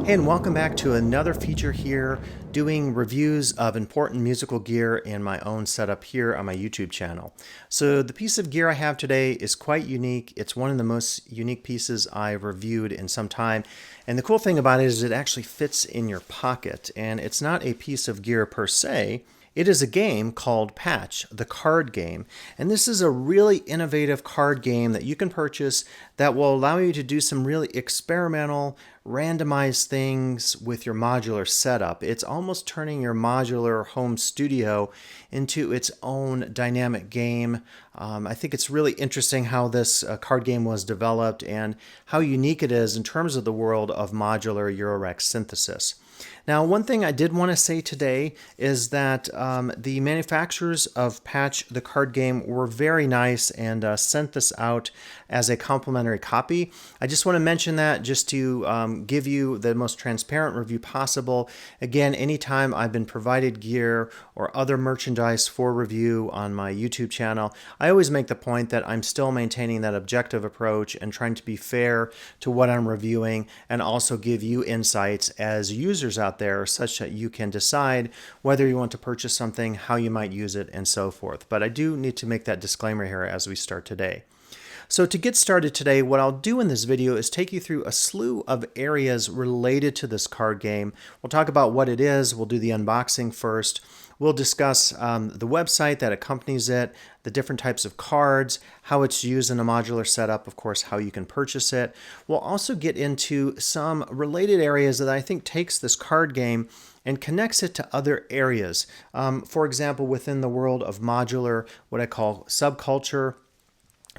Hey, and welcome back to another feature here, doing reviews of important musical gear in my own setup here on my YouTube channel. So the piece of gear I have today is quite unique. It's one of the most unique pieces I've reviewed in some time. And the cool thing about it is it actually fits in your pocket. And it's not a piece of gear per se. It is a game called Patch, the card game, and this is a really innovative card game that you can purchase that will allow you to do some really experimental, randomized things with your modular setup. It's almost turning your modular home studio into its own dynamic game. I think it's really interesting how this card game was developed and how unique it is in terms of the world of modular Eurorack synthesis. Now, one thing I did want to say today is that the manufacturers of Patch, the card game, were very nice and sent this out as a complimentary copy. I just want to mention that just to give you the most transparent review possible. Again, anytime I've been provided gear or other merchandise for review on my YouTube channel, I always make the point that I'm still maintaining that objective approach and trying to be fair to what I'm reviewing and also give you insights as users out there such that you can decide whether you want to purchase something, how you might use it, and so forth. But I do need to make that disclaimer here as we start today. So to get started today, what I'll do in this video is take you through a slew of areas related to this card game. We'll talk about what it is, we'll do the unboxing first, we'll discuss the website that accompanies it, the different types of cards, how it's used in a modular setup, of course, how you can purchase it. We'll also get into some related areas that I think takes this card game and connects it to other areas. For example, within the world of modular, what I call subculture,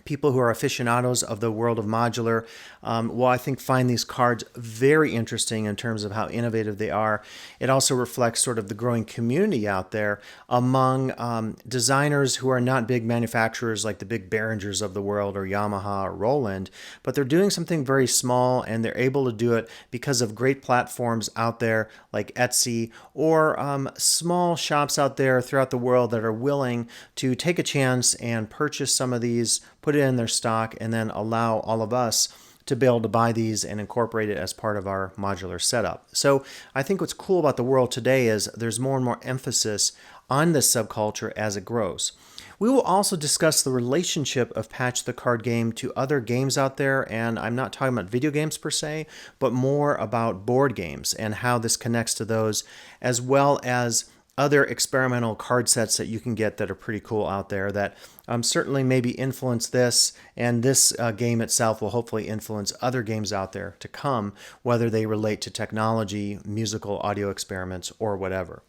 people who are aficionados of the world of modular will, I think, find these cards very interesting in terms of how innovative they are. It also reflects sort of the growing community out there among designers who are not big manufacturers like the big Behringers of the world or Yamaha or Roland, but they're doing something very small and they're able to do it because of great platforms out there like Etsy or small shops out there throughout the world that are willing to take a chance and purchase some of these, put it in their stock, and then allow all of us to be able to buy these and incorporate it as part of our modular setup. So I think what's cool about the world today is there's more and more emphasis on this subculture as it grows. We will also discuss the relationship of Patch the card game to other games out there, and I'm not talking about video games per se, but more about board games and how this connects to those, as well as other experimental card sets that you can get that are pretty cool out there that certainly maybe influence this, and this game itself will hopefully influence other games out there to come, whether they relate to technology, musical, audio experiments, or whatever.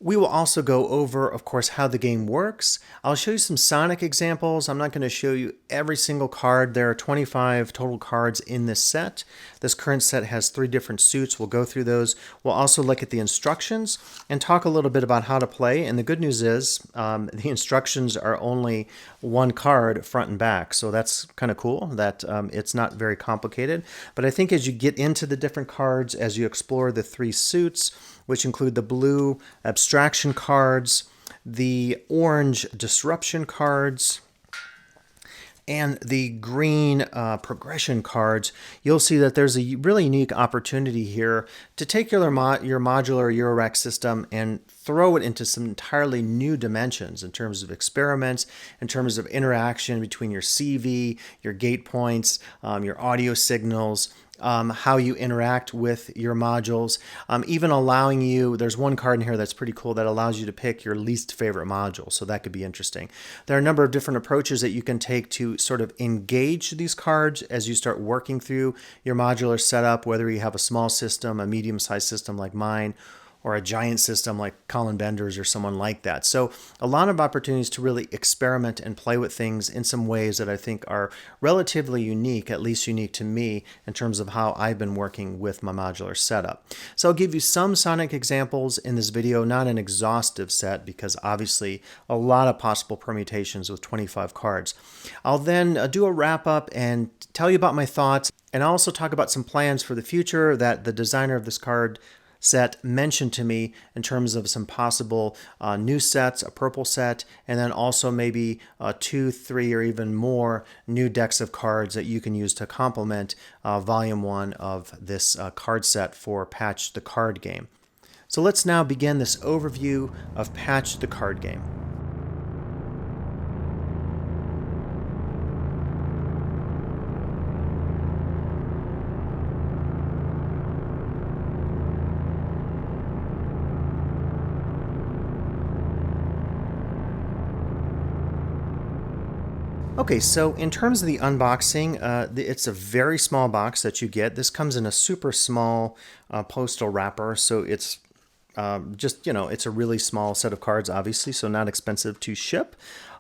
We will also go over, of course, how the game works. I'll show you some Sonic examples. I'm not going to show you every single card. There are 25 total cards in this set. This current set has 3 different suits. We'll go through those. We'll also look at the instructions and talk a little bit about how to play. And the good news is the instructions are only one card front and back. So that's kind of cool that it's not very complicated. But I think as you get into the different cards, as you explore the 3 suits, which include the blue abstraction cards, the orange disruption cards, and the green progression cards, you'll see that there's a really unique opportunity here to take your modular Eurorack system and throw it into some entirely new dimensions in terms of experiments, in terms of interaction between your CV, your gate points, your audio signals, how you interact with your modules, even allowing you, there's one card in here that's pretty cool that allows you to pick your least favorite module, so that could be interesting. There are a number of different approaches that you can take to sort of engage these cards as you start working through your modular setup, whether you have a small system, a medium-sized system like mine, or a giant system like Colin Bender's or someone like that. So a lot of opportunities to really experiment and play with things in some ways that I think are relatively unique, at least unique to me, in terms of how I've been working with my modular setup. So I'll give you some Sonic examples in this video, not an exhaustive set, because obviously a lot of possible permutations with 25 cards. I'll then do a wrap up and tell you about my thoughts, and I'll also talk about some plans for the future that the designer of this card set mentioned to me in terms of some possible new sets, a purple set, and then also maybe 2, 3, or even more new decks of cards that you can use to complement Volume 1 of this card set for Patch the Card Game. So let's now begin this overview of Patch the Card Game. Okay, so in terms of the unboxing, it's a very small box that you get. This comes in a super small postal wrapper, so it's just, it's a really small set of cards, obviously, so not expensive to ship.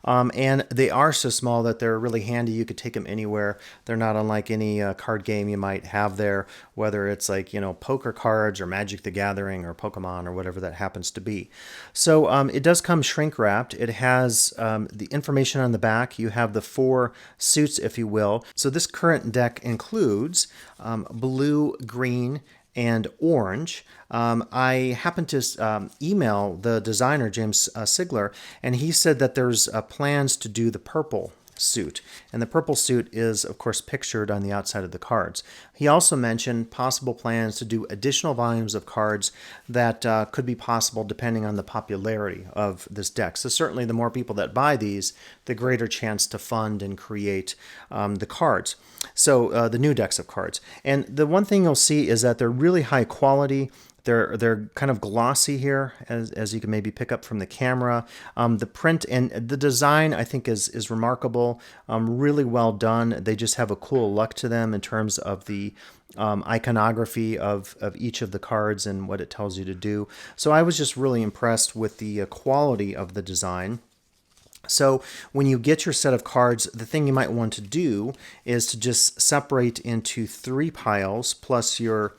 And they are so small that they're really handy. You could take them anywhere. They're not unlike any card game you might have there, whether it's like, poker cards or Magic the Gathering or Pokemon or whatever that happens to be. So it does come shrink wrapped. It has the information on the back. You have the 4 suits, if you will. So this current deck includes blue, green, and orange. I happened to email the designer, James Sigler, and he said that there's plans to do the purple suit. And the purple suit is, of course, pictured on the outside of the cards. He also mentioned possible plans to do additional volumes of cards that could be possible depending on the popularity of this deck. So certainly the more people that buy these, the greater chance to fund and create the cards. So the new decks of cards. And the one thing you'll see is that they're really high quality. They're kind of glossy here, as you can maybe pick up from the camera. The print and the design, I think, is remarkable. Really well done. They just have a cool look to them in terms of the iconography of each of the cards and what it tells you to do. So I was just really impressed with the quality of the design. So when you get your set of cards, the thing you might want to do is to just separate into 3 piles plus your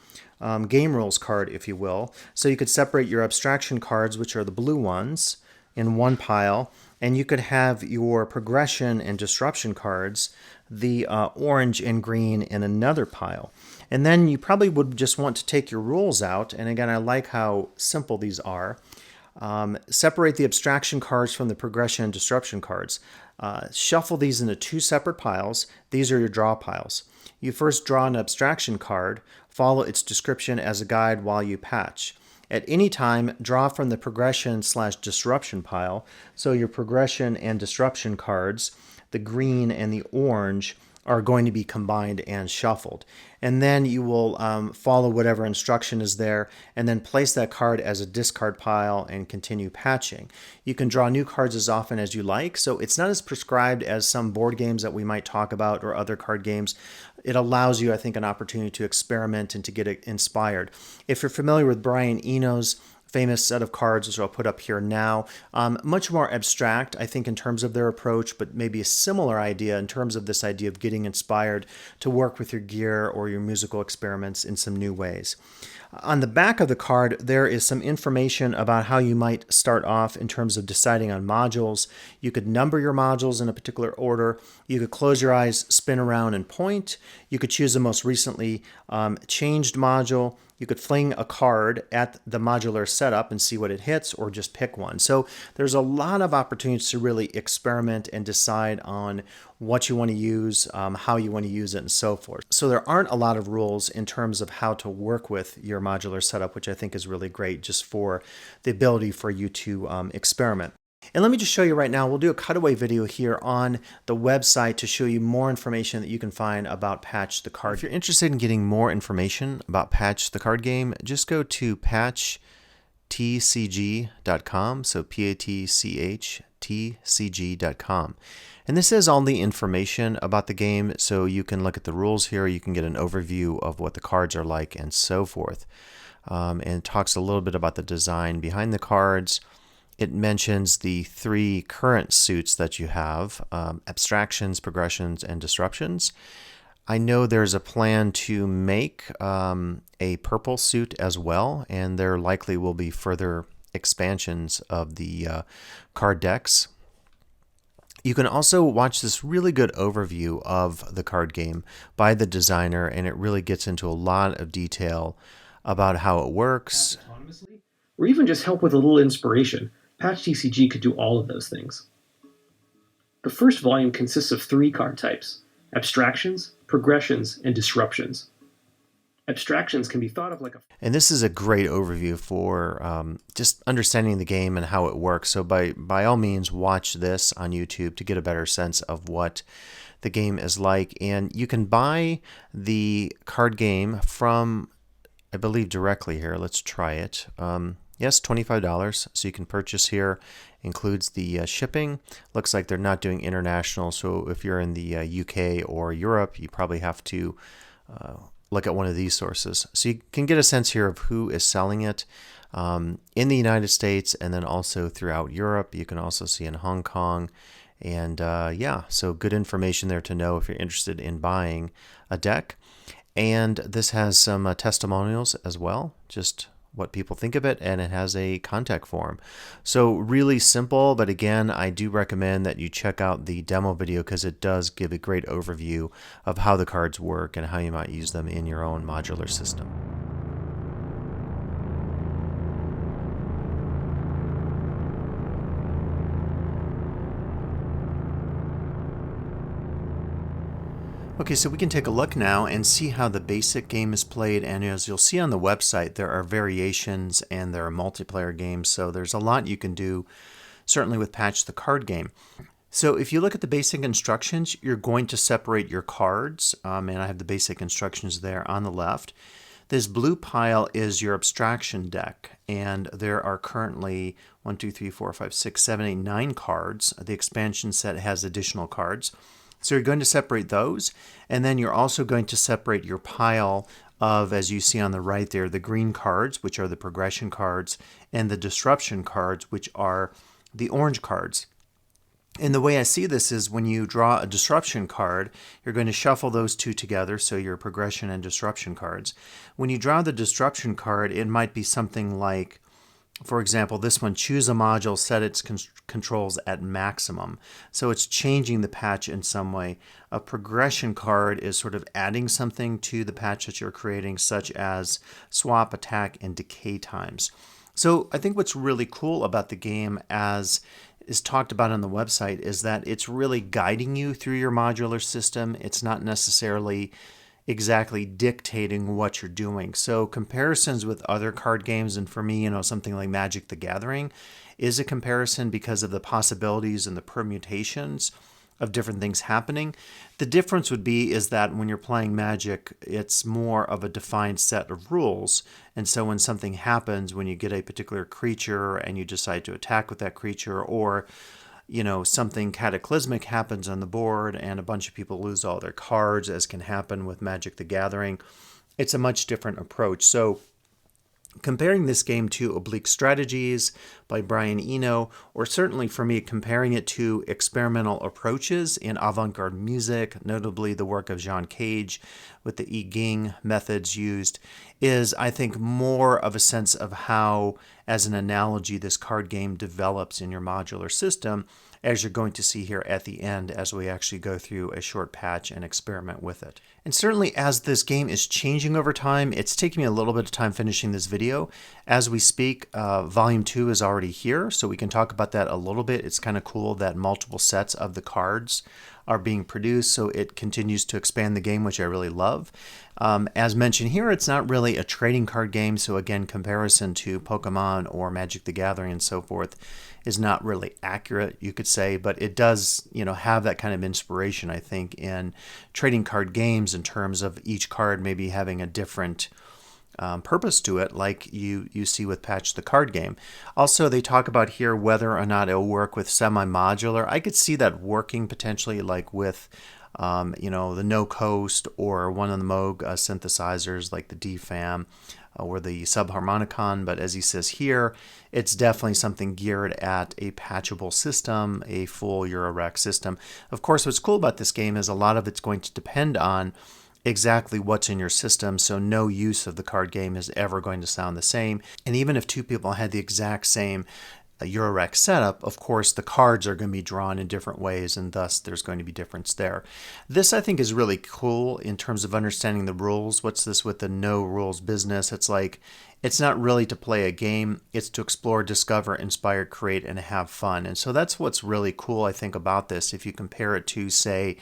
game rules card, if you will. So you could separate your abstraction cards, which are the blue ones, in one pile, and you could have your progression and disruption cards, the orange and green, in another pile. And then you probably would just want to take your rules out, and again, I like how simple these are. Separate the abstraction cards from the progression and disruption cards. Shuffle these into 2 separate piles. These are your draw piles. You first draw an abstraction card, follow its description as a guide while you patch. At any time, draw from the progression/disruption pile. So your progression and disruption cards, the green and the orange, are going to be combined and shuffled. And then you will follow whatever instruction is there and then place that card as a discard pile and continue patching. You can draw new cards as often as you like, so it's not as prescribed as some board games that we might talk about or other card games. It allows you, I think, an opportunity to experiment and to get inspired. If you're familiar with Brian Eno's famous set of cards, which I'll put up here now. Much more abstract, I think, in terms of their approach, but maybe a similar idea in terms of this idea of getting inspired to work with your gear or your musical experiments in some new ways. On the back of the card, there is some information about how you might start off in terms of deciding on modules. You could number your modules in a particular order. You could close your eyes, spin around, and point. You could choose the most recently changed module. You could fling a card at the modular setup and see what it hits, or just pick one. So there's a lot of opportunities to really experiment and decide on what you want to use, how you want to use it, and so forth. So there aren't a lot of rules in terms of how to work with your modular setup, which I think is really great just for the ability for you to experiment. And let me just show you right now, we'll do a cutaway video here on the website to show you more information that you can find about Patch the Card. If you're interested in getting more information about Patch the Card Game, just go to patchtcg.com, so patchtcg.com. And this is all the information about the game, so you can look at the rules here, you can get an overview of what the cards are like and so forth. And it talks a little bit about the design behind the cards. It mentions the 3 current suits that you have, abstractions, progressions, and disruptions. I know there's a plan to make a purple suit as well, and there likely will be further expansions of the card decks. You can also watch this really good overview of the card game by the designer, and it really gets into a lot of detail about how it works. Autonomously, or even just help with a little inspiration, Patch TCG could do all of those things. The first volume consists of 3 card types: abstractions, progressions, and disruptions. Abstractions can be thought of like a And this is a great overview for just understanding the game and how it works. So by all means, watch this on YouTube to get a better sense of what the game is like. And you can buy the card game from, I believe, directly here. Let's try it. Yes, $25. So you can purchase here. Includes the shipping. Looks like they're not doing international. So if you're in the UK or Europe, you probably have to look at one of these sources. So you can get a sense here of who is selling it in the United States and then also throughout Europe. You can also see in Hong Kong. And yeah, so good information there to know if you're interested in buying a deck. And this has some testimonials as well, just what people think of it, and it has a contact form. So really simple, but again, I do recommend that you check out the demo video because it does give a great overview of how the cards work and how you might use them in your own modular system. Okay, so we can take a look now and see how the basic game is played, and as you'll see on the website, there are variations and there are multiplayer games, so there's a lot you can do, certainly with Patch the card game. So if you look at the basic instructions, you're going to separate your cards, and I have the basic instructions there on the left. This blue pile is your abstraction deck, and there are currently 1, 2, 3, 4, 5, 6, 7, 8, 9 cards. The expansion set has additional cards. So you're going to separate those, and then you're also going to separate your pile of, as you see on the right there, the green cards, which are the progression cards, and the disruption cards, which are the orange cards. And the way I see this is when you draw a disruption card, you're going to shuffle those two together, so your progression and disruption cards. When you draw the disruption card, it might be something like, for example, this one, choose a module, set its controls at maximum. So it's changing the patch in some way. A progression card is sort of adding something to the patch that you're creating, such as swap, attack, and decay times. So I think what's really cool about the game, as is talked about on the website, is that it's really guiding you through your modular system. It's not necessarily exactly dictating what you're doing. So comparisons with other card games, and for me, something like Magic the Gathering is a comparison because of the possibilities and the permutations of different things happening. The difference would be is that when you're playing Magic, it's more of a defined set of rules. And so when something happens, when you get a particular creature and you decide to attack with that creature, or something cataclysmic happens on the board and a bunch of people lose all their cards, as can happen with Magic the Gathering, it's a much different approach. So comparing this game to Oblique Strategies by Brian Eno, or certainly for me, comparing it to experimental approaches in avant-garde music, notably the work of John Cage with the I Ging methods used, is, I think, more of a sense of how, as an analogy, this card game develops in your modular system, as you're going to see here at the end as we actually go through a short patch and experiment with it. And certainly as this game is changing over time, it's taking me a little bit of time finishing this video. As we speak, Volume 2 is already here, so we can talk about that a little bit. It's kind of cool that multiple sets of the cards are being produced, so it continues to expand the game, which I really love. As mentioned here, it's not really a trading card game, so again, comparison to Pokemon or Magic the Gathering and so forth is not really accurate, you could say, but it does, have that kind of inspiration, I think, in trading card games in terms of each card maybe having a different purpose to it, like you see with Patch the card game. Also, they talk about here whether or not it'll work with semi-modular. I could see that working potentially, like with the No Coast or one of the Moog synthesizers like the DFAM or the Subharmonicon, but as he says here, it's definitely something geared at a patchable system, a full Eurorack system. Of course, what's cool about this game is a lot of it's going to depend on exactly what's in your system, so no use of the card game is ever going to sound the same. And even if two people had the exact same Eurorack setup, of course, the cards are going to be drawn in different ways, and thus there's going to be difference there. This, I think, is really cool in terms of understanding the rules. What's this with the no rules business? It's like, it's not really to play a game, it's to explore, discover, inspire, create, and have fun. And so that's what's really cool, I think, about this. If you compare it to, say,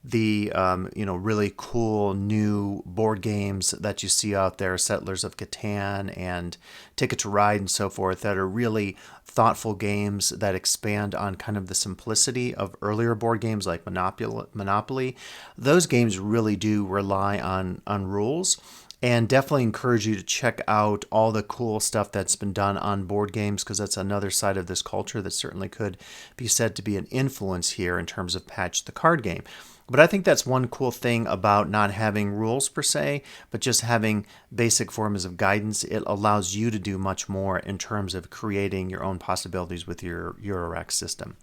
the really cool new board games that you see out there, Settlers of Catan and Ticket to Ride and so forth, that are really thoughtful games that expand on kind of the simplicity of earlier board games like Monopoly. Those games really do rely on rules, and definitely encourage you to check out all the cool stuff that's been done on board games, because that's another side of this culture that certainly could be said to be an influence here in terms of Patch the card game. But I think that's one cool thing about not having rules per se, but just having basic forms of guidance. It allows you to do much more in terms of creating your own possibilities with your Eurorack system.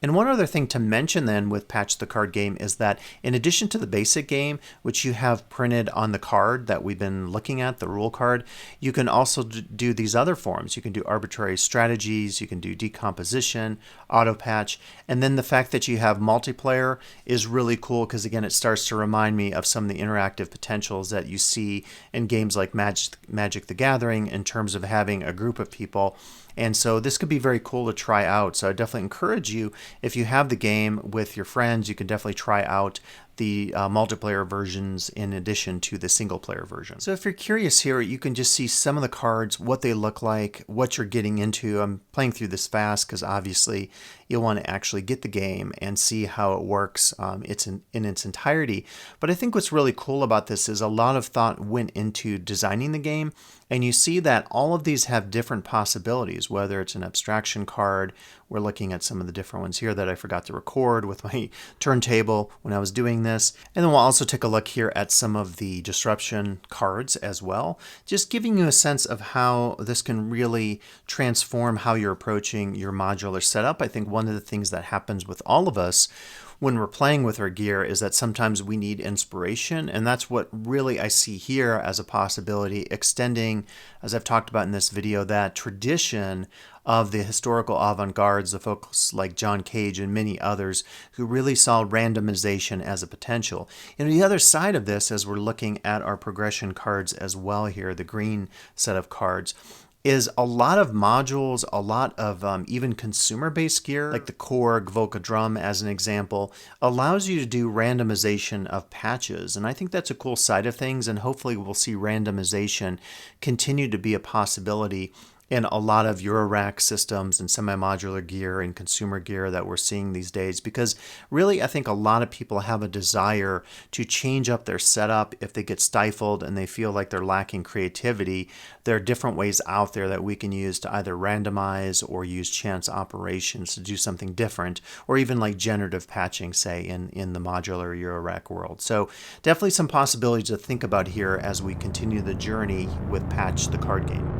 And one other thing to mention then with Patch the Card Game is that in addition to the basic game, which you have printed on the card that we've been looking at, the rule card, you can also do these other forms. You can do arbitrary strategies, you can do decomposition, auto patch, and then the fact that you have multiplayer is really cool, because again, it starts to remind me of some of the interactive potentials that you see in games like Magic the Gathering in terms of having a group of people. And so this could be very cool to try out. So I definitely encourage you, if you have the game with your friends, you can definitely try out the multiplayer versions in addition to the single player version. So if you're curious here, you can just see some of the cards, what they look like, what you're getting into. I'm playing through this fast because obviously you'll want to actually get the game and see how it works in its entirety. But I think what's really cool about this is a lot of thought went into designing the game, and you see that all of these have different possibilities, whether it's an abstraction card. We're looking at some of the different ones here that I forgot to record with my turntable when I was doing this. And then we'll also take a look here at some of the disruption cards as well, just giving you a sense of how this can really transform how you're approaching your modular setup. I think one of the things that happens with all of us when we're playing with our gear is that sometimes we need inspiration, and that's what really I see here as a possibility, extending, as I've talked about in this video, that tradition of the historical avant-gardes, the folks like John Cage and many others who really saw randomization as a potential. And the other side of this, as we're looking at our progression cards as well here, the green set of cards, is a lot of modules, a lot of even consumer-based gear, like the Korg Volca drum as an example, allows you to do randomization of patches. And I think that's a cool side of things, and hopefully we'll see randomization continue to be a possibility in a lot of Eurorack systems and semi-modular gear and consumer gear that we're seeing these days, because really I think a lot of people have a desire to change up their setup if they get stifled and they feel like they're lacking creativity. There are different ways out there that we can use to either randomize or use chance operations to do something different, or even like generative patching, say, in the modular Eurorack world. So definitely some possibilities to think about here as we continue the journey with Patch the Card Game.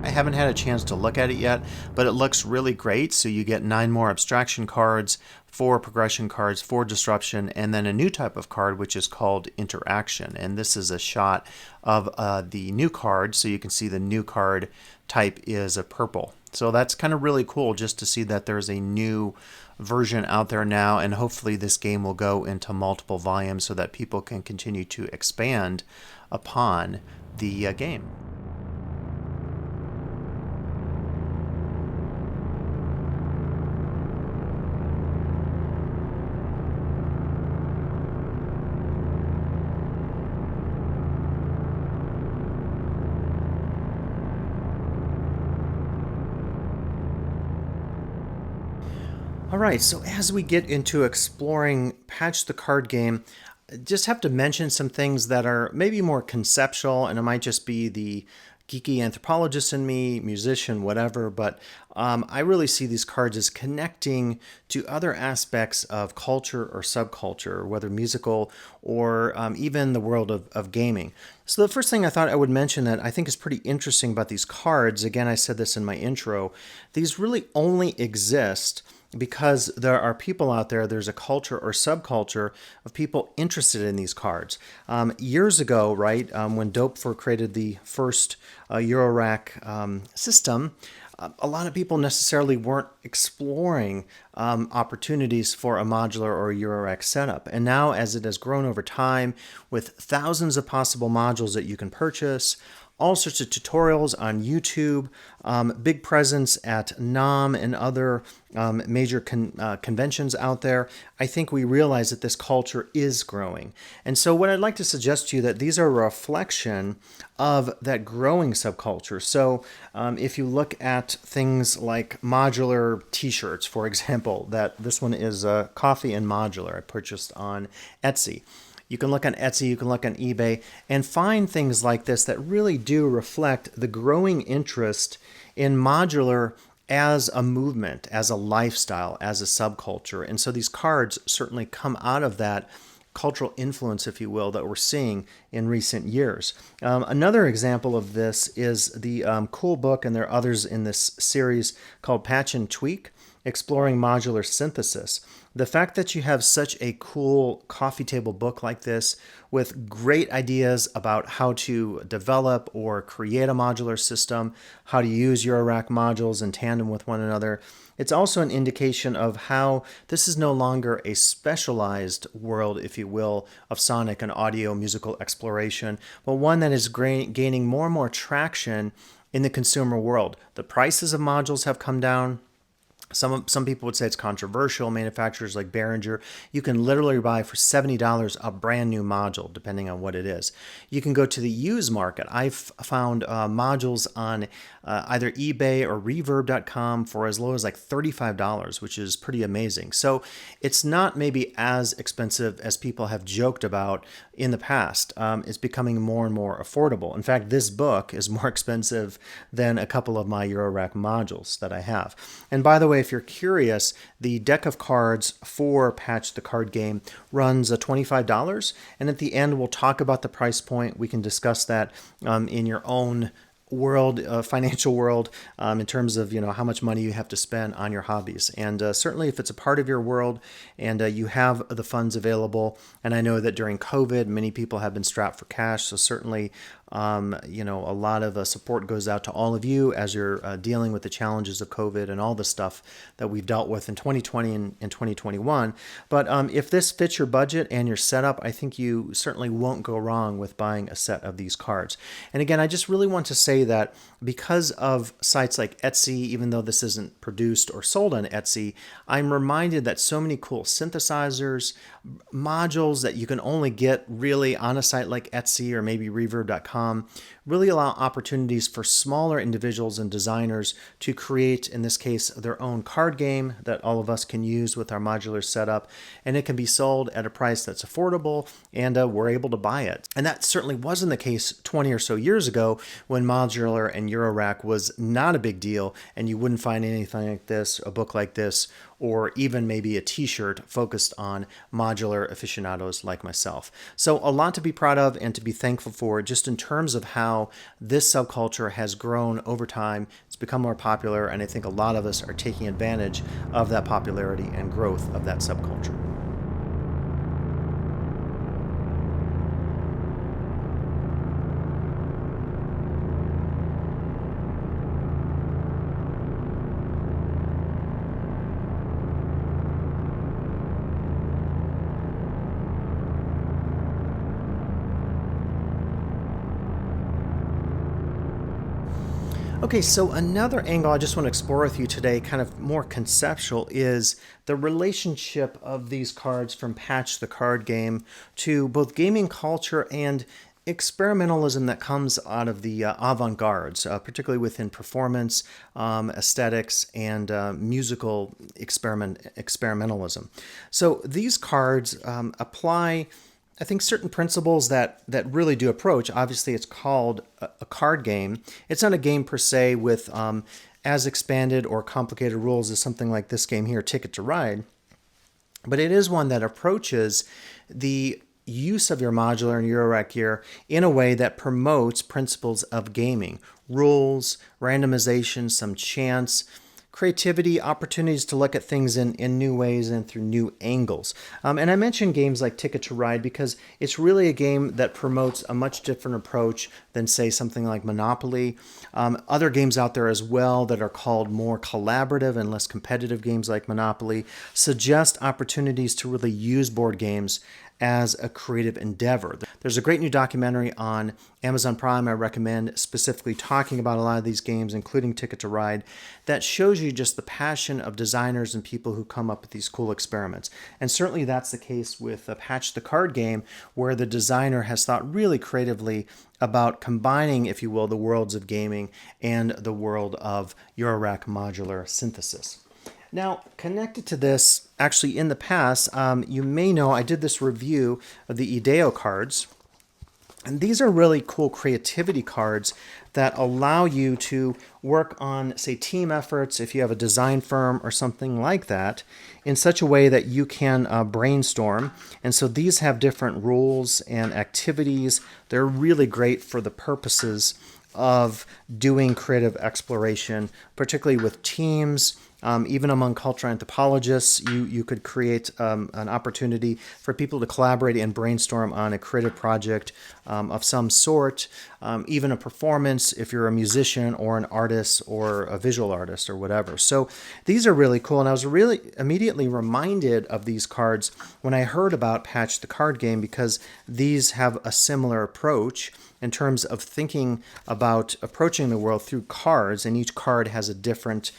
I haven't had a chance to look at it yet, but it looks really great. So you get 9 more abstraction cards, 4 progression cards, 4 disruption, and then a new type of card which is called interaction. And this is a shot of the new card, so you can see the new card type is a purple. So that's kind of really cool just to see that there's a new version out there now, and hopefully this game will go into multiple volumes so that people can continue to expand upon the game. All right, so as we get into exploring Patch the Card Game, I just have to mention some things that are maybe more conceptual, and it might just be the geeky anthropologist in me, musician, whatever, but I really see these cards as connecting to other aspects of culture or subculture, whether musical or even the world of gaming. So the first thing I thought I would mention that I think is pretty interesting about these cards, again, I said this in my intro, these really only exist because there are people out there, there's a culture or subculture of people interested in these cards. Years ago, right, when Dopefor created the first Eurorack system, a lot of people necessarily weren't exploring opportunities for a modular or a Eurorack setup. And now, as it has grown over time with thousands of possible modules that you can purchase, all sorts of tutorials on YouTube, big presence at NAMM and other major conventions out there, I think we realize that this culture is growing. And so what I'd like to suggest to you that these are a reflection of that growing subculture. So if you look at things like modular t-shirts, for example, that this one is Coffee and Modular I purchased on Etsy. You can look on Etsy, you can look on eBay, and find things like this that really do reflect the growing interest in modular as a movement, as a lifestyle, as a subculture. And so these cards certainly come out of that cultural influence, if you will, that we're seeing in recent years. Another example of this is the cool book, and there are others in this series called Patch and Tweak, Exploring Modular Synthesis. The fact that you have such a cool coffee table book like this with great ideas about how to develop or create a modular system, how to use Eurorack modules in tandem with one another, it's also an indication of how this is no longer a specialized world, if you will, of sonic and audio musical exploration, but one that is gaining more and more traction in the consumer world. The prices of modules have come down. Some people would say it's controversial. Manufacturers like Behringer, you can literally buy for $70 a brand new module, depending on what it is. You can go to the used market. I've found modules on either eBay or Reverb.com for as low as like $35, which is pretty amazing. So it's not maybe as expensive as people have joked about in the past. It's becoming more and more affordable. In fact, this book is more expensive than a couple of my Eurorack modules that I have. And by the way, if you're curious, the deck of cards for Patch the Card Game runs $25, and at the end we'll talk about the price point. We can discuss that in your own world, financial world, in terms of how much money you have to spend on your hobbies. And certainly if it's a part of your world and you have the funds available, and I know that during COVID many people have been strapped for cash, so certainly a lot of support goes out to all of you as you're dealing with the challenges of COVID and all the stuff that we've dealt with in 2020 and 2021. But if this fits your budget and your setup, I think you certainly won't go wrong with buying a set of these cards. And again, I just really want to say that because of sites like Etsy, even though this isn't produced or sold on Etsy, I'm reminded that so many cool synthesizers, modules that you can only get really on a site like Etsy or maybe Reverb.com really allow opportunities for smaller individuals and designers to create, in this case, their own card game that all of us can use with our modular setup, and it can be sold at a price that's affordable, and we're able to buy it. And that certainly wasn't the case 20 or so years ago when modular and Eurorack was not a big deal, and you wouldn't find anything like this, a book like this, or even maybe a t-shirt focused on modular aficionados like myself. So a lot to be proud of and to be thankful for just in terms of how this subculture has grown over time. It's become more popular, and I think a lot of us are taking advantage of that popularity and growth of that subculture. Okay, so another angle I just want to explore with you today, kind of more conceptual, is the relationship of these cards from Patch the Card Game to both gaming culture and experimentalism that comes out of the avant-gardes, particularly within performance, aesthetics, and musical experimentalism. So these cards apply, I think, certain principles that really do approach. Obviously, it's called a card game. It's not a game per se with as expanded or complicated rules as something like this game here, Ticket to Ride. But it is one that approaches the use of your modular and Eurorack gear in a way that promotes principles of gaming, rules, randomization, some chance, creativity, opportunities to look at things in new ways and through new angles. And I mentioned games like Ticket to Ride because it's really a game that promotes a much different approach than, say, something like Monopoly. Other games out there as well that are called more collaborative and less competitive games like Monopoly suggest opportunities to really use board games as a creative endeavor. There's a great new documentary on Amazon Prime I recommend, specifically talking about a lot of these games, including Ticket to Ride, that shows you just the passion of designers and people who come up with these cool experiments. And certainly that's the case with Patch the Card Game, where the designer has thought really creatively about combining, if you will, the worlds of gaming and the world of Eurorack modular synthesis. Now, connected to this, actually in the past, you may know I did this review of the IDEO cards. And these are really cool creativity cards that allow you to work on, say, team efforts, if you have a design firm or something like that, in such a way that you can brainstorm. And so these have different rules and activities. They're really great for the purposes of doing creative exploration, particularly with teams. Even among cultural anthropologists, you could create an opportunity for people to collaborate and brainstorm on a creative project of some sort, even a performance if you're a musician or an artist or a visual artist or whatever. So these are really cool, and I was really immediately reminded of these cards when I heard about Patch the Card Game, because these have a similar approach in terms of thinking about approaching the world through cards, and each card has a different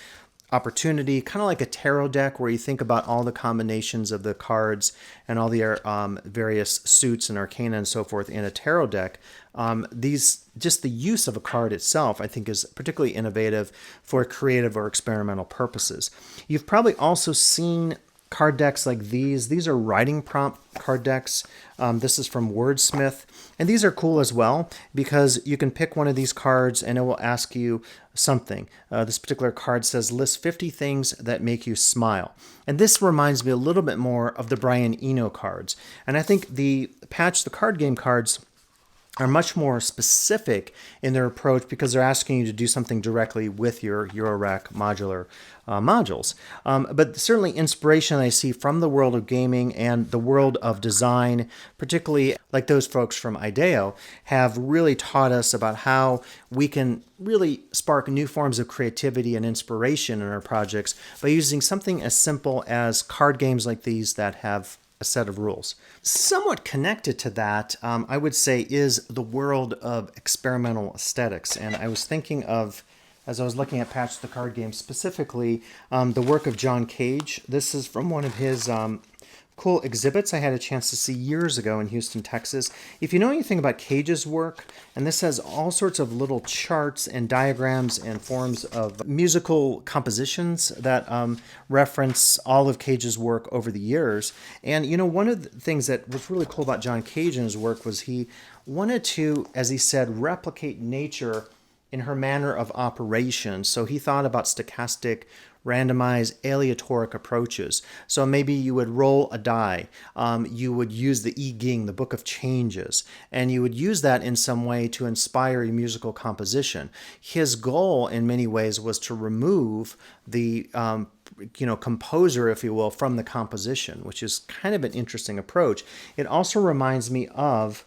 opportunity, kind of like a tarot deck where you think about all the combinations of the cards and all the various suits and arcana and so forth in a tarot deck. Just the use of a card itself, I think, is particularly innovative for creative or experimental purposes. You've probably also seen card decks like these. These are writing prompt card decks. This is from Wordsmith. And these are cool as well because you can pick one of these cards and it will ask you something. This particular card says, list 50 things that make you smile. And this reminds me a little bit more of the Brian Eno cards. And I think the Patch the Card Game cards are much more specific in their approach because they're asking you to do something directly with your Eurorack modular modules. But certainly inspiration I see from the world of gaming and the world of design, particularly like those folks from IDEO, have really taught us about how we can really spark new forms of creativity and inspiration in our projects by using something as simple as card games like these that have a set of rules. Somewhat connected to that, I would say, is the world of experimental aesthetics. And I was thinking of, as I was looking at Patch the Card Game, specifically the work of John Cage. This is from one of his cool exhibits I had a chance to see years ago in Houston, Texas. If you know anything about Cage's work, and this has all sorts of little charts and diagrams and forms of musical compositions that reference all of Cage's work over the years. And you know, one of the things that was really cool about John Cage and his work was he wanted to, as he said, replicate nature in her manner of operation. So he thought about stochastic, randomized, aleatoric approaches. So maybe you would roll a die. You would use the I Ching, the Book of Changes, and you would use that in some way to inspire a musical composition. His goal, in many ways, was to remove the composer, if you will, from the composition, which is kind of an interesting approach. It also reminds me of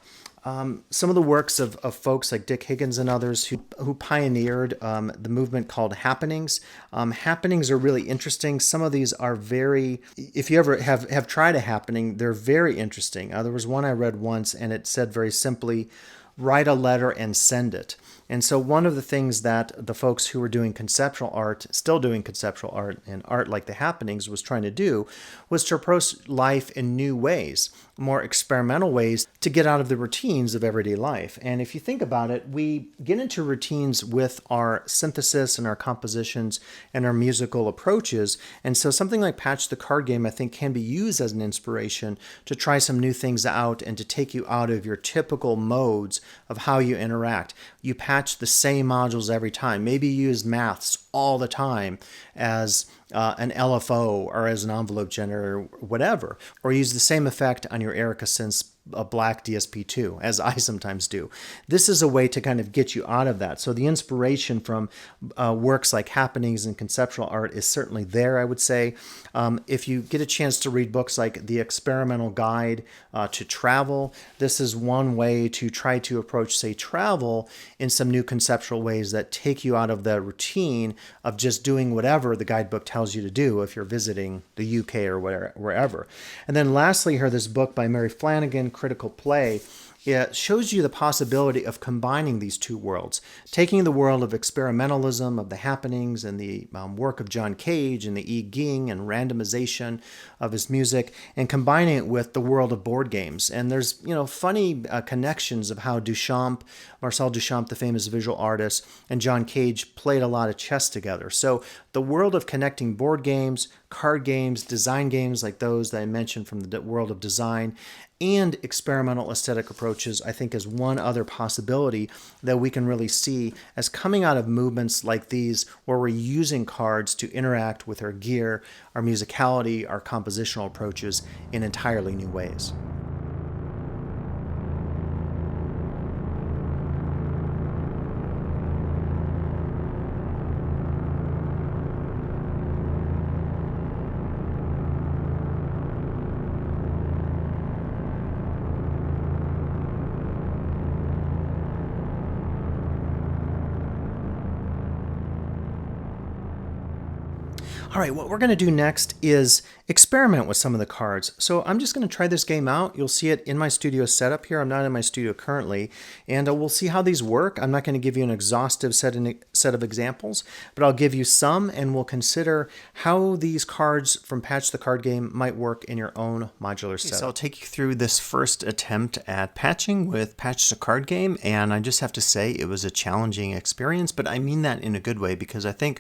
some of the works of folks like Dick Higgins and others who pioneered the movement called happenings. Happenings are really interesting. Some of these are very, if you ever have tried a happening, they're very interesting. There was one I read once and it said very simply, write a letter and send it. And so one of the things that the folks who were doing conceptual art, still doing conceptual art and art like the happenings was trying to do was to approach life in new ways, more experimental ways to get out of the routines of everyday life. And if you think about it, we get into routines with our synthesis and our compositions and our musical approaches. And so something like Patch the Card Game, I think, can be used as an inspiration to try some new things out and to take you out of your typical modes of how you interact. You patch the same modules every time. Maybe you use maths all the time as an LFO or as an envelope generator or whatever, or use the same effect on your Erica synths a black DSP2, as I sometimes do. This is a way to kind of get you out of that. So the inspiration from works like Happenings and conceptual art is certainly there, I would say. If you get a chance to read books like The Experimental Guide to Travel, this is one way to try to approach, say, travel in some new conceptual ways that take you out of the routine of just doing whatever the guidebook tells you to do if you're visiting the UK or wherever. And then lastly here, this book by Mary Flanagan, Critical Play, it shows you the possibility of combining these two worlds, taking the world of experimentalism, of the happenings, and the work of John Cage and the Ging and randomization of his music, and combining it with the world of board games. And there's funny connections of how Marcel Duchamp, the famous visual artist, and John Cage played a lot of chess together. So the world of connecting board games, card games, design games like those that I mentioned from the world of design, and experimental aesthetic approaches, I think, is one other possibility that we can really see as coming out of movements like these, where we're using cards to interact with our gear, our musicality, our compositional approaches in entirely new ways. All right, what we're going to do next is experiment with some of the cards. So I'm just going to try this game out. You'll see it in my studio setup here. I'm not in my studio currently, and we'll see how these work. I'm not going to give you an exhaustive set of examples, but I'll give you some, and we'll consider how these cards from Patch the Card Game might work in your own modular setup. So I'll take you through this first attempt at patching with Patch the Card Game, and I just have to say it was a challenging experience, but I mean that in a good way, because I think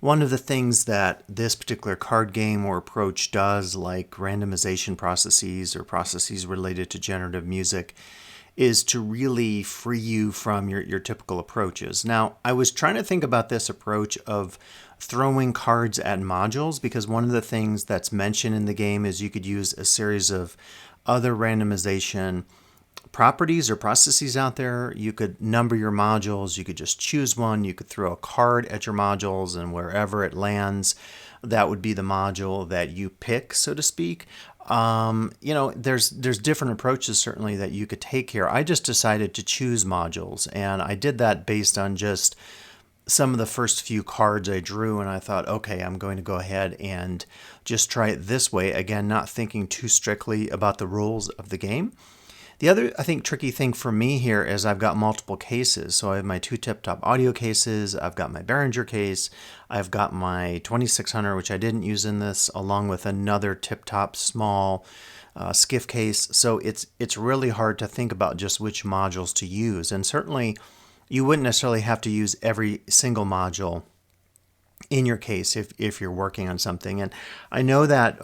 one of the things that this particular card game or approach does, like randomization processes or processes related to generative music, is to really free you from your typical approaches. Now, I was trying to think about this approach of throwing cards at modules, because one of the things that's mentioned in the game is you could use a series of other randomization properties or processes out there. You could number your modules, you could just choose one, you could throw a card at your modules, and wherever it lands, that would be the module that you pick, so to speak. There's different approaches certainly that you could take here. I just decided to choose modules, and I did that based on just some of the first few cards I drew, and I thought, okay, I'm going to go ahead and just try it this way. Again, not thinking too strictly about the rules of the game. The other, I think, tricky thing for me here is I've got multiple cases. So I have my two tip-top audio cases, I've got my Behringer case, I've got my 2600, which I didn't use in this, along with another tip-top small skiff case. So it's really hard to think about just which modules to use. And certainly you wouldn't necessarily have to use every single module in your case if you're working on something. And I know that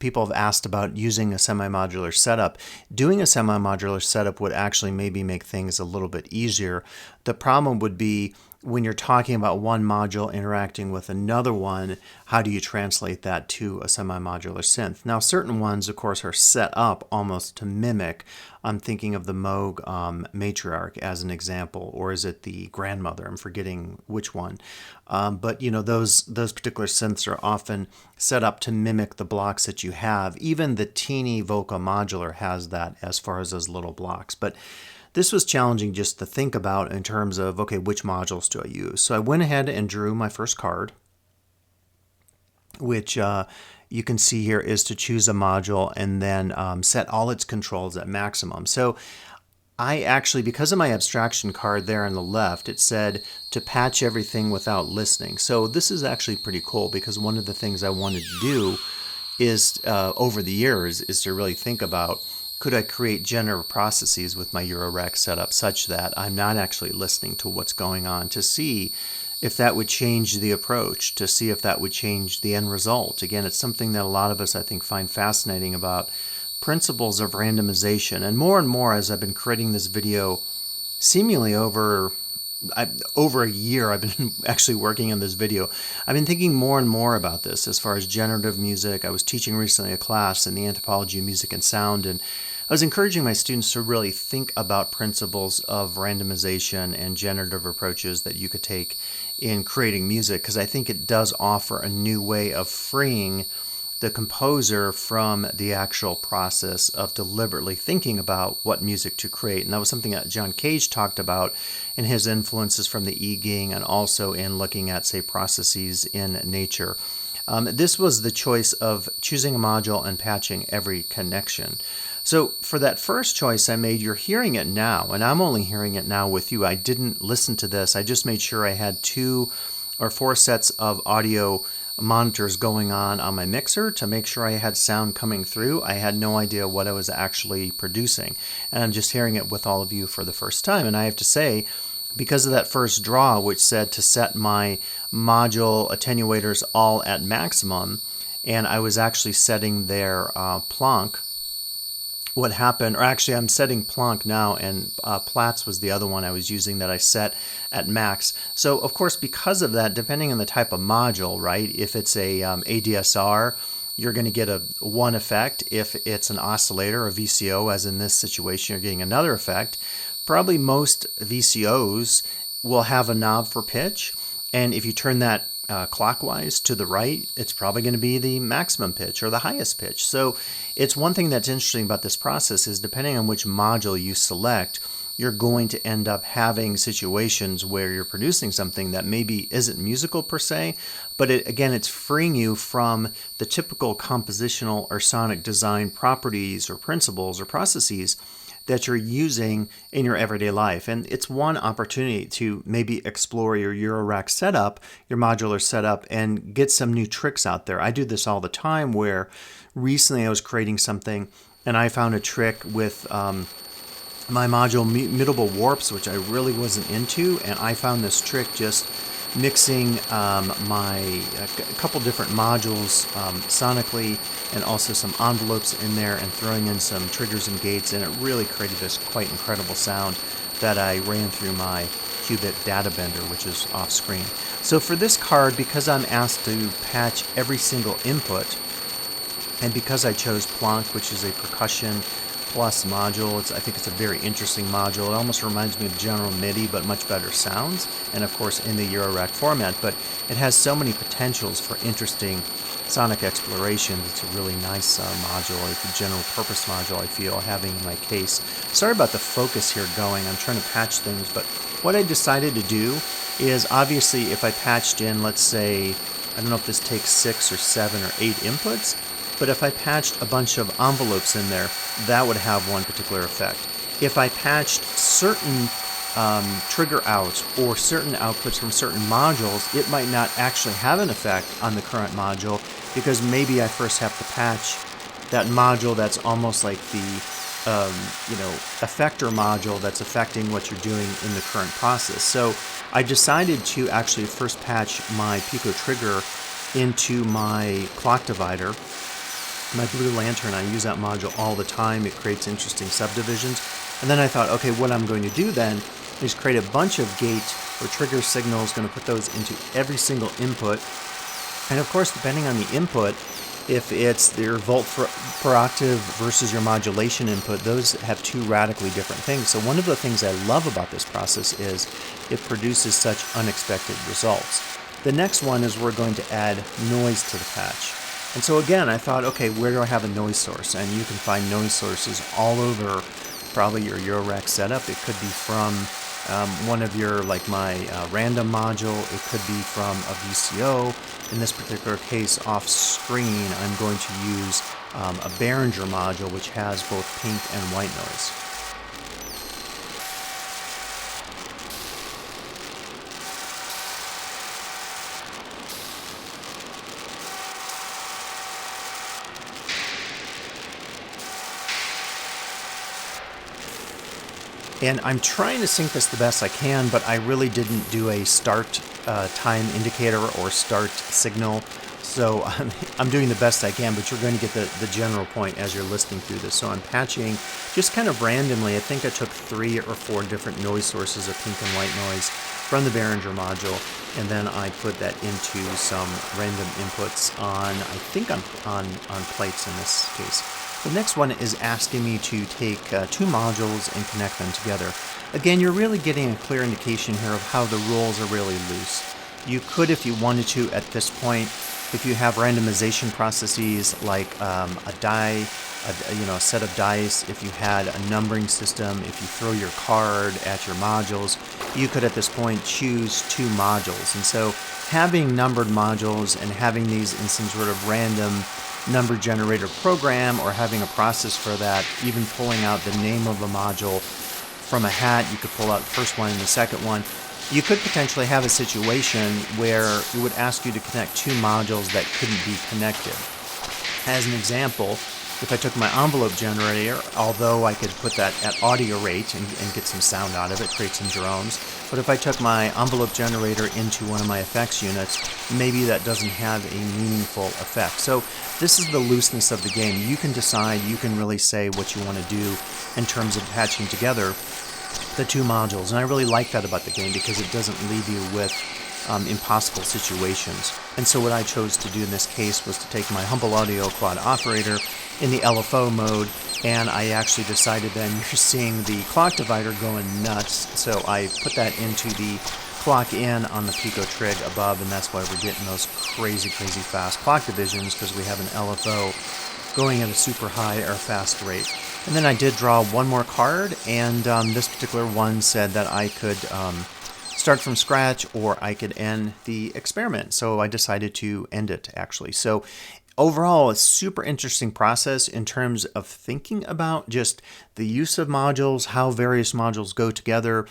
people have asked about using a semi-modular setup. Doing a semi-modular setup would actually maybe make things a little bit easier. The problem would be when you're talking about one module interacting with another one, how do you translate that to a semi-modular synth? Now, certain ones, of course, are set up almost to mimic. I'm thinking of the Moog matriarch as an example, or is it the grandmother? I'm forgetting which one. But those particular synths are often set up to mimic the blocks that you have. Even the teeny Voca modular has that as far as those little blocks. But this was challenging just to think about in terms of, okay, which modules do I use? So I went ahead and drew my first card, which you can see here is to choose a module and then set all its controls at maximum. So I actually, because of my abstraction card there on the left, it said to patch everything without listening. So this is actually pretty cool, because one of the things I wanted to do is, over the years, is to really think about, could I create generative processes with my Eurorack setup such that I'm not actually listening to what's going on, to see if that would change the approach, to see if that would change the end result. Again, it's something that a lot of us, I think, find fascinating about principles of randomization. And more as I've been creating this video, seemingly over a year I've been actually working on this video, I've been thinking more and more about this as far as generative music. I was teaching recently a class in the anthropology of music and sound, and I was encouraging my students to really think about principles of randomization and generative approaches that you could take in creating music, because I think it does offer a new way of freeing the composer from the actual process of deliberately thinking about what music to create. And that was something that John Cage talked about in his influences from the e-ging and also in looking at, say, processes in nature. This was the choice of choosing a module and patching every connection. So for that first choice I made, you're hearing it now, and I'm only hearing it now with you. I didn't listen to this. I just made sure I had 2 or 4 sets of audio monitors going on my mixer to make sure I had sound coming through. I had no idea what I was actually producing, and I'm just hearing it with all of you for the first time. And I have to say, because of that first draw, which said to set my module attenuators all at maximum, and I was actually setting their Planck, what happened, or actually I'm setting Planck now, and Platts was the other one I was using that I set at max. So of course, because of that, depending on the type of module, right, if it's a ADSR, you're going to get one effect. If it's an oscillator, a VCO, as in this situation, you're getting another effect. Probably most VCOs will have a knob for pitch, and if you turn that clockwise to the right, it's probably going to be the maximum pitch or the highest pitch. So it's one thing that's interesting about this process is depending on which module you select, you're going to end up having situations where you're producing something that maybe isn't musical per se, but it's freeing you from the typical compositional or sonic design properties or principles or processes that you're using in your everyday life. And it's one opportunity to maybe explore your Eurorack setup, your modular setup, and get some new tricks out there. I do this all the time, where recently I was creating something and I found a trick with my module mutable warps, which I really wasn't into, and I found this trick just mixing a couple different modules sonically, and also some envelopes in there, and throwing in some triggers and gates, and it really created this quite incredible sound that I ran through my qubit data bender, which is off screen. So for this card, because I'm asked to patch every single input, and because I chose Planck, which is a percussion plus module, I think it's a very interesting module. It almost reminds me of General MIDI, but much better sounds, and of course in the Eurorack format. But it has so many potentials for interesting sonic exploration. It's a really nice module. It's a general purpose module I feel having in my case. Sorry about the focus here going. I'm trying to patch things, but what I decided to do is, obviously if I patched in, let's say, I don't know if this takes 6 or 7 or 8 inputs, but if I patched a bunch of envelopes in there, that would have one particular effect. If I patched certain trigger outs or certain outputs from certain modules, it might not actually have an effect on the current module, because maybe I first have to patch that module that's almost like the effector module that's affecting what you're doing in the current process. So I decided to actually first patch my Pico trigger into my clock divider. My Blue Lantern, I use that module all the time. It creates interesting subdivisions. And then I thought, okay, what I'm going to do then is create a bunch of gate or trigger signals, going to put those into every single input. And of course, depending on the input, if it's your volt per octave versus your modulation input, those have 2 radically different things. So one of the things I love about this process is it produces such unexpected results. The next one is we're going to add noise to the patch. And so again, I thought, okay, where do I have a noise source? And you can find noise sources all over probably your Eurorack setup. It could be from one of your, like my random module. It could be from a VCO. In this particular case, off screen, I'm going to use a Behringer module, which has both pink and white noise. And I'm trying to sync this the best I can, but I really didn't do a start time indicator or start signal. So I'm doing the best I can, but you're going to get the general point as you're listening through this. So I'm patching just kind of randomly. I think I took 3 or 4 different noise sources of pink and white noise from the Behringer module, and then I put that into some random inputs on, I think on plates in this case. The next one is asking me to take two modules and connect them together. Again, you're really getting a clear indication here of how the rules are really loose. You could, if you wanted to, at this point, if you have randomization processes like a die, a set of dice, if you had a numbering system, if you throw your card at your modules, you could at this point choose two modules. And so having numbered modules and having these in some sort of random number generator program, or having a process for that, even pulling out the name of a module from a hat, you could pull out the first one and the second one. You could potentially have a situation where it would ask you to connect two modules that couldn't be connected. As an example, if I took my envelope generator, although I could put that at audio rate and get some sound out of it, create some drones, but if I took my envelope generator into one of my effects units, maybe that doesn't have a meaningful effect. So this is the looseness of the game. You can decide, you can really say what you want to do in terms of patching together the two modules. And I really like that about the game because it doesn't leave you with impossible situations. And so what I chose to do in this case was to take my Humble Audio Quad operator in the LFO mode, and I actually decided then you're seeing the clock divider going nuts, so I put that into the clock in on the Pico trig above, and that's why we're getting those crazy fast clock divisions, because we have an LFO going at a super high or fast rate. And then I did draw one more card, and this particular one said that I could start from scratch or I could end the experiment. So I decided to end it, actually. So overall, a super interesting process in terms of thinking about just the use of modules, how various modules go together,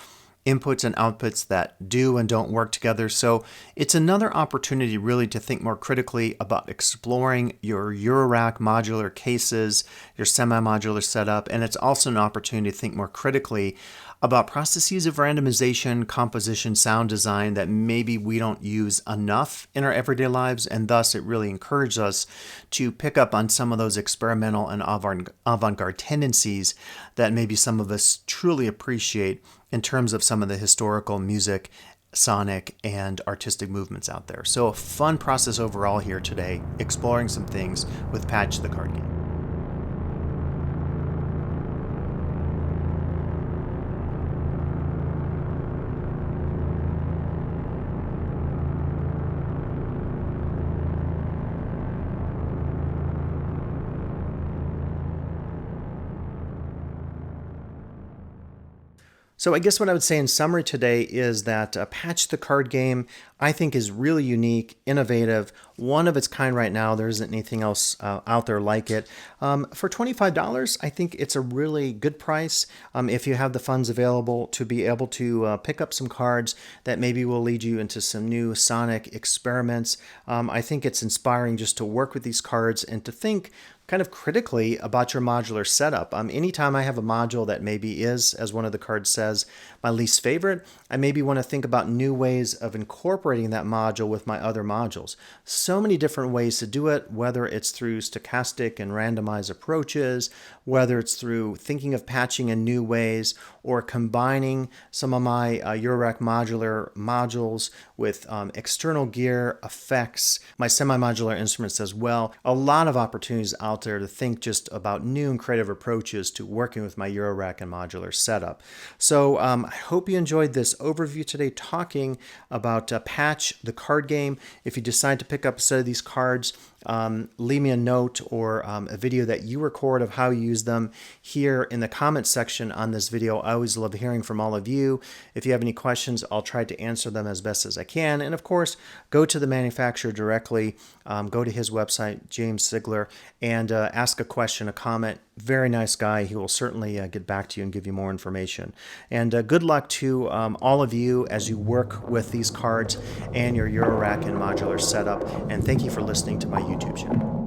inputs and outputs that do and don't work together. So it's another opportunity really to think more critically about exploring your Eurorack modular cases, your semi-modular setup, and it's also an opportunity to think more critically about processes of randomization, composition, sound design that maybe we don't use enough in our everyday lives, and thus it really encourages us to pick up on some of those experimental and avant-garde tendencies that maybe some of us truly appreciate in terms of some of the historical music, sonic, and artistic movements out there. So a fun process overall here today, exploring some things with Patch the Card Game. So I guess what I would say in summary today is that Patch the Card Game, I think, is really unique, innovative, one of its kind right now. There isn't anything else out there like it. For $25, I think it's a really good price if you have the funds available to be able to pick up some cards that maybe will lead you into some new sonic experiments. I think it's inspiring just to work with these cards and to think kind of critically about your modular setup. Anytime I have a module that maybe is, as one of the cards says, my least favorite, I maybe want to think about new ways of incorporating that module with my other modules. So many different ways to do it, whether it's through stochastic and randomized approaches, whether it's through thinking of patching in new ways, or combining some of my Eurorack modular modules with external gear, effects, my semi-modular instruments as well. A lot of opportunities out there to think just about new and creative approaches to working with my Eurorack and modular setup. So I hope you enjoyed this overview today talking about Patch the Card Game. If you decide to pick up a set of these cards, leave me a note or a video that you record of how you use them here in the comments section on this video. I always love hearing from all of you. If you have any questions, I'll try to answer them as best as I can. And of course, go to the manufacturer directly, go to his website, James Sigler, and ask a question, a comment. Very nice guy. He will certainly get back to you and give you more information. And good luck to all of you as you work with these cards and your Eurorack and modular setup. And thank you for listening to my YouTube channel.